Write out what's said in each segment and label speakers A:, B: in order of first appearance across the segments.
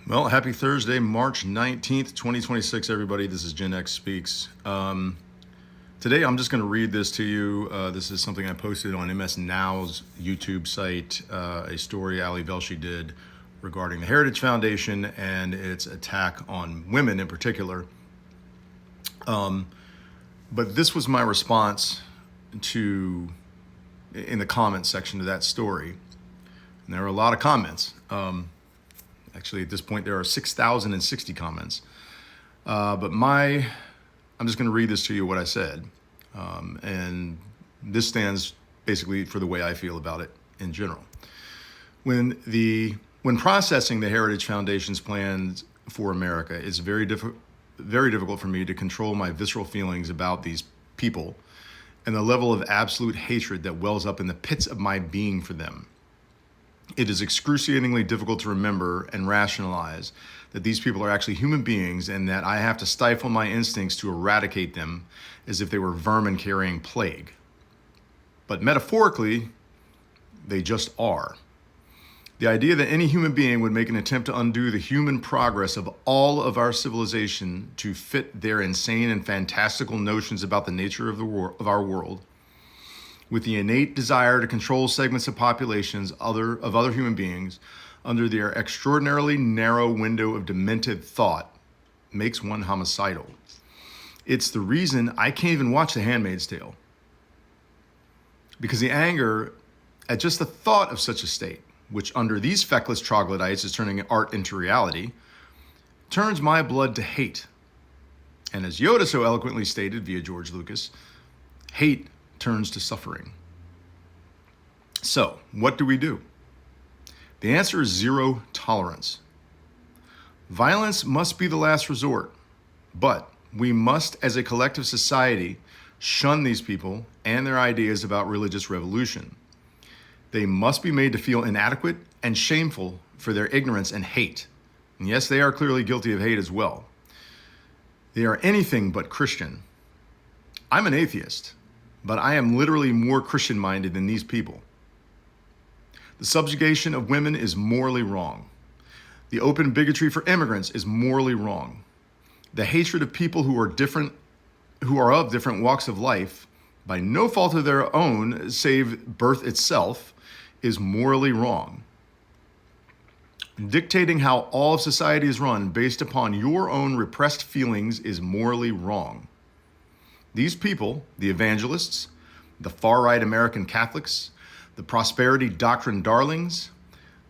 A: Well, happy Thursday, March 19th, 2026, everybody. This is Gen X Speaks. Today, I'm just going to read this to you. This is something I posted on MS Now's YouTube site, a story Ali Velshi did regarding the Heritage Foundation and its attack on women in particular. But this was my response to, in the comment section to that story. And there were a lot of comments. Actually, at this point, there are 6,060 comments. But I'm just going to read this to you, what I said. And this stands basically for the way I feel about it in general. When processing the Heritage Foundation's plans for America, it's very difficult for me to control my visceral feelings about these people and the level of absolute hatred that wells up in the pits of my being for them. It is excruciatingly difficult to remember and rationalize that these people are actually human beings and that I have to stifle my instincts to eradicate them as if they were vermin carrying plague. But metaphorically, they just are. The idea that any human being would make an attempt to undo the human progress of all of our civilization to fit their insane and fantastical notions about the nature of our world, with the innate desire to control segments of populations of other human beings under their extraordinarily narrow window of demented thought, makes one homicidal. It's the reason I can't even watch The Handmaid's Tale. Because the anger at just the thought of such a state, which under these feckless troglodytes is turning art into reality, turns my blood to hate. And as Yoda so eloquently stated via George Lucas, hate turns to suffering. So, what do we do? The answer is zero tolerance. Violence must be the last resort, but we must, as a collective society, shun these people and their ideas about religious revolution. They must be made to feel inadequate and shameful for their ignorance and hate. And yes, they are clearly guilty of hate as well. They are anything but Christian. I'm an atheist, but I am literally more Christian-minded than these people. The subjugation of women is morally wrong. The open bigotry for immigrants is morally wrong. The hatred of people who are of different walks of life, by no fault of their own, save birth itself, is morally wrong. Dictating how all of society is run based upon your own repressed feelings is morally wrong. These people, the evangelists, the far-right American Catholics, the prosperity doctrine darlings,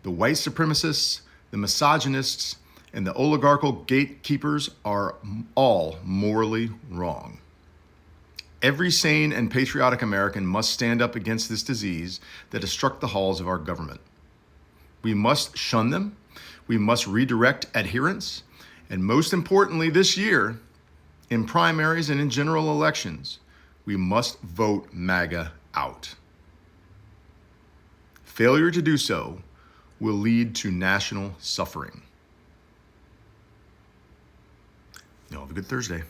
A: the white supremacists, the misogynists, and the oligarchical gatekeepers are all morally wrong. Every sane and patriotic American must stand up against this disease that has struck the halls of our government. We must shun them, we must redirect adherents, and most importantly this year, in primaries and in general elections, we must vote MAGA out. Failure to do so will lead to national suffering. Y'all have a good Thursday.